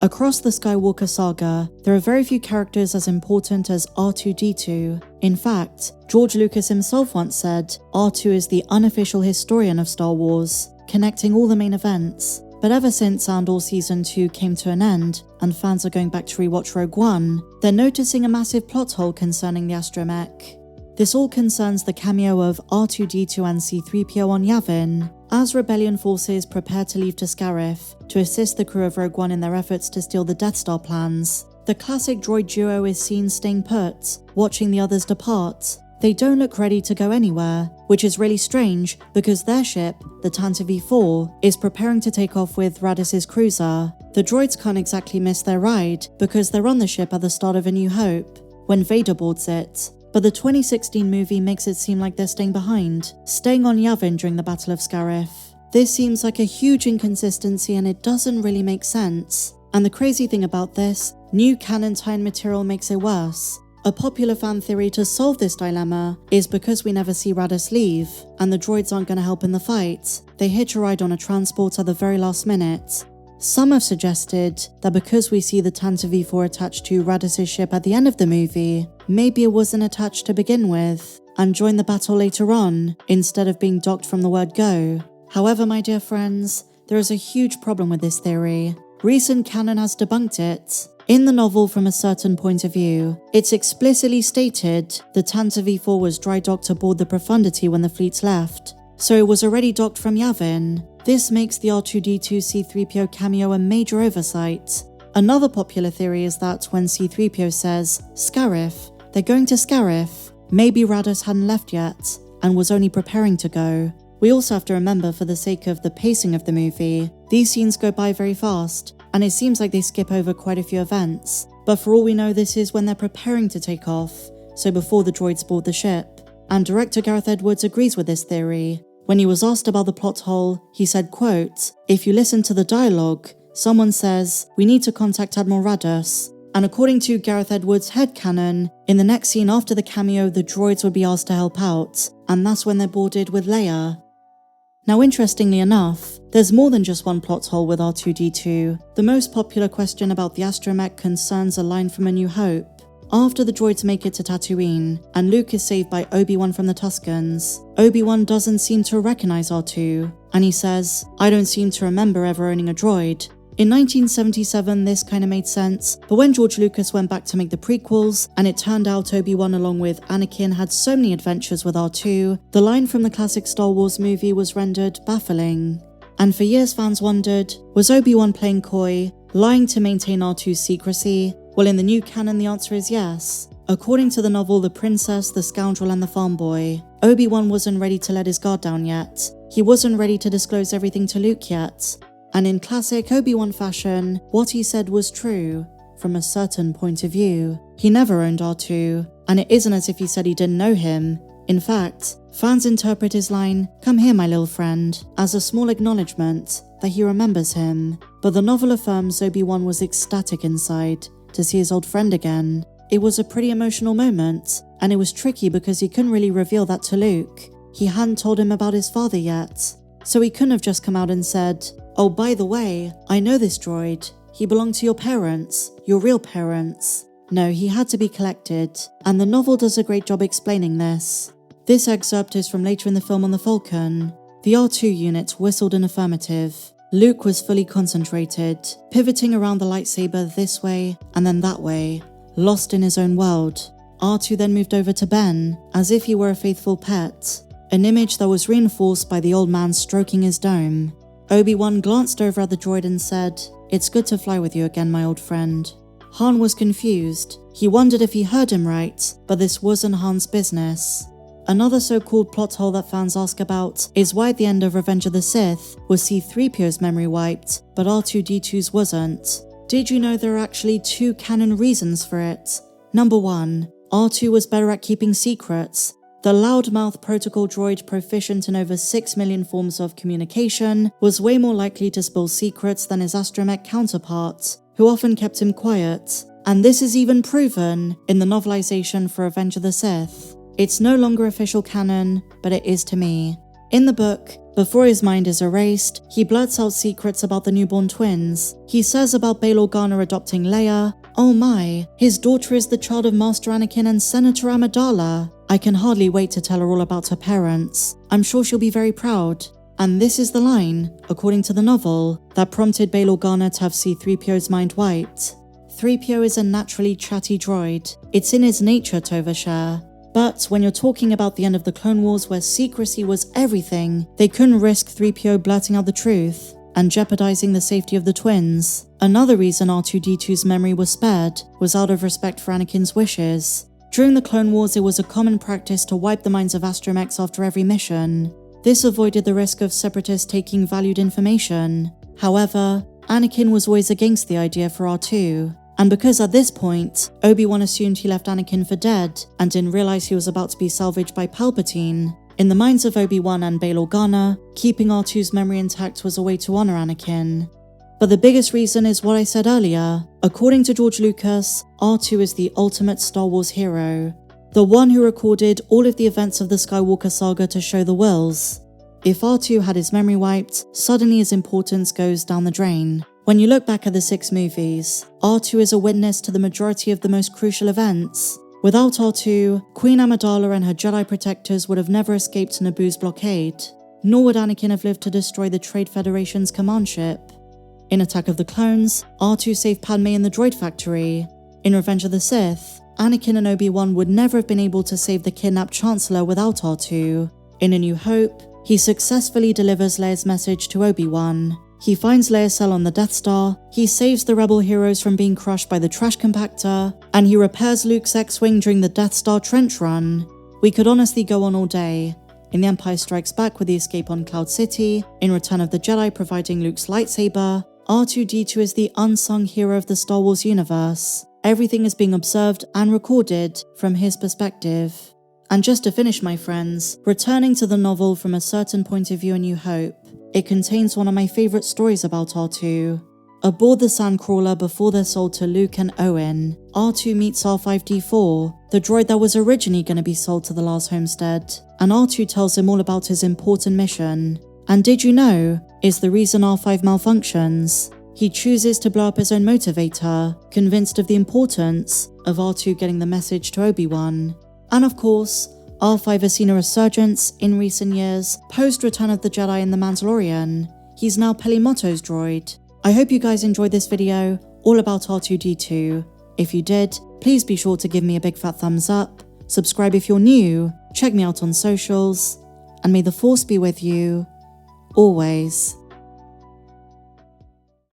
Across the Skywalker saga, there are very few characters as important as R2-D2. In fact, George Lucas himself once said, R2 is the unofficial historian of Star Wars, connecting all the main events. But ever since Andor Season 2 came to an end, and fans are going back to rewatch Rogue One, they're noticing a massive plot hole concerning the astromech. This all concerns the cameo of R2-D2 and C-3PO on Yavin, as Rebellion forces prepare to leave to Scarif to assist the crew of Rogue One in their efforts to steal the Death Star plans. The classic droid duo is seen staying put, watching the others depart. They don't look ready to go anywhere, which is really strange because their ship, the Tantive IV, is preparing to take off with Radiss's cruiser. The droids can't exactly miss their ride because they're on the ship at the start of A New Hope, when Vader boards it. But the 2016 movie makes it seem like they're staying behind, staying on Yavin during the Battle of Scarif. This seems like a huge inconsistency and it doesn't really make sense. And the crazy thing about this, new canon tie-in material makes it worse. A popular fan theory to solve this dilemma is because we never see Radis leave, and the droids aren't going to help in the fight, they hitch a ride on a transport at the very last minute. Some have suggested that because we see the Tantive IV attached to Radiss's ship at the end of the movie, maybe it wasn't attached to begin with, and joined the battle later on, instead of being docked from the word go. However, my dear friends, there is a huge problem with this theory. Recent canon has debunked it. In the novel From a Certain Point of View, it's explicitly stated the Tantive IV was dry docked aboard the Profundity when the fleets left, so it was already docked from Yavin. This makes the R2-D2 C-3PO cameo a major oversight. Another popular theory is that when C-3PO says, Scarif, they're going to Scarif, maybe Radis hadn't left yet, and was only preparing to go. We also have to remember, for the sake of the pacing of the movie, these scenes go by very fast, and it seems like they skip over quite a few events. But for all we know, this is when they're preparing to take off, so before the droids board the ship. And director Gareth Edwards agrees with this theory. When he was asked about the plot hole, he said, quote, "If you listen to the dialogue, someone says, we need to contact Admiral Radis." And according to Gareth Edwards' headcanon, in the next scene after the cameo, the droids would be asked to help out, and that's when they're boarded with Leia. Now, interestingly enough, there's more than just one plot hole with R2-D2. The most popular question about the astromech concerns a line from A New Hope. After the droids make it to Tatooine, and Luke is saved by Obi-Wan from the Tuscans, Obi-Wan doesn't seem to recognize R2, and he says, "I don't seem to remember ever owning a droid." In 1977, this kinda made sense, but when George Lucas went back to make the prequels, and it turned out Obi-Wan along with Anakin had so many adventures with R2, the line from the classic Star Wars movie was rendered baffling. And for years fans wondered, was Obi-Wan playing coy, lying to maintain R2's secrecy? Well, in the new canon, the answer is yes. According to the novel The Princess, the Scoundrel and the Farm Boy, Obi-Wan wasn't ready to let his guard down yet. He wasn't ready to disclose everything to Luke yet. And in classic Obi-Wan fashion, what he said was true, from a certain point of view. He never owned R2, and it isn't as if he said he didn't know him. In fact, fans interpret his line, "Come here, my little friend," as a small acknowledgement that he remembers him. But the novel affirms Obi-Wan was ecstatic inside to see his old friend again. It was a pretty emotional moment, and it was tricky because he couldn't really reveal that to Luke. He hadn't told him about his father yet, so he couldn't have just come out and said, "Oh, by the way, I know this droid. He belonged to your parents, your real parents." No, he had to be collected, and the novel does a great job explaining this. This excerpt is from later in the film on the Falcon. The R2 unit whistled an affirmative. Luke was fully concentrated, pivoting around the lightsaber this way and then that way, lost in his own world. R2 then moved over to Ben, as if he were a faithful pet, an image that was reinforced by the old man stroking his dome. Obi-Wan glanced over at the droid and said, "It's good to fly with you again, my old friend." Han was confused. He wondered if he heard him right, but this wasn't Han's business. Another so-called plot hole that fans ask about is why at the end of Revenge of the Sith was C-3PO's memory wiped, but R2-D2's wasn't. Did you know there are actually two canon reasons for it? Number 1, R2 was better at keeping secrets. The loudmouth protocol droid, proficient in over 6 million forms of communication, was way more likely to spill secrets than his astromech counterpart, who often kept him quiet. And this is even proven in the novelization for Revenge of the Sith. It's no longer official canon, but it is to me. In the book, before his mind is erased, he blurts out secrets about the newborn twins. He says about Bail Organa adopting Leia, "Oh my, his daughter is the child of Master Anakin and Senator Amidala. I can hardly wait to tell her all about her parents. I'm sure she'll be very proud." And this is the line, according to the novel, that prompted Bail Organa to have C-3PO's mind wiped. 3PO is a naturally chatty droid. It's in his nature to overshare. But when you're talking about the end of the Clone Wars where secrecy was everything, they couldn't risk 3PO blurting out the truth and jeopardizing the safety of the twins. Another reason R2-D2's memory was spared was out of respect for Anakin's wishes. During the Clone Wars, it was a common practice to wipe the minds of astromechs after every mission. This avoided the risk of separatists taking valued information. However, Anakin was always against the idea for R2. And because at this point, Obi-Wan assumed he left Anakin for dead and didn't realize he was about to be salvaged by Palpatine, in the minds of Obi-Wan and Bail Organa, keeping R2's memory intact was a way to honor Anakin. But the biggest reason is what I said earlier. According to George Lucas, R2 is the ultimate Star Wars hero, the one who recorded all of the events of the Skywalker saga to show the wills. If R2 had his memory wiped, suddenly his importance goes down the drain. When you look back at the 6 movies, R2 is a witness to the majority of the most crucial events. Without R2, Queen Amidala and her Jedi protectors would have never escaped Naboo's blockade, nor would Anakin have lived to destroy the Trade Federation's command ship. In Attack of the Clones, R2 saved Padme in the droid factory. In Revenge of the Sith, Anakin and Obi-Wan would never have been able to save the kidnapped Chancellor without R2. In A New Hope, he successfully delivers Leia's message to Obi-Wan. He finds Leia's cell on the Death Star, he saves the rebel heroes from being crushed by the trash compactor, and he repairs Luke's X-Wing during the Death Star trench run. We could honestly go on all day. In The Empire Strikes Back with the escape on Cloud City, in Return of the Jedi providing Luke's lightsaber, R2-D2 is the unsung hero of the Star Wars universe. Everything is being observed and recorded from his perspective. And just to finish, my friends, returning to the novel from a certain point of view in New Hope, it contains one of my favorite stories about R2. Aboard the Sandcrawler before they're sold to Luke and Owen, R2 meets R5-D4, the droid that was originally going to be sold to the Lars Homestead, and R2 tells him all about his important mission. And did you know, is the reason R5 malfunctions. He chooses to blow up his own motivator, convinced of the importance of R2 getting the message to Obi-Wan. And of course, R5 has seen a resurgence in recent years, post-Return of the Jedi in The Mandalorian. He's now Pelimoto's droid. I hope you guys enjoyed this video, all about R2-D2. If you did, please be sure to give me a big fat thumbs up, subscribe if you're new, check me out on socials, and may the Force be with you, always.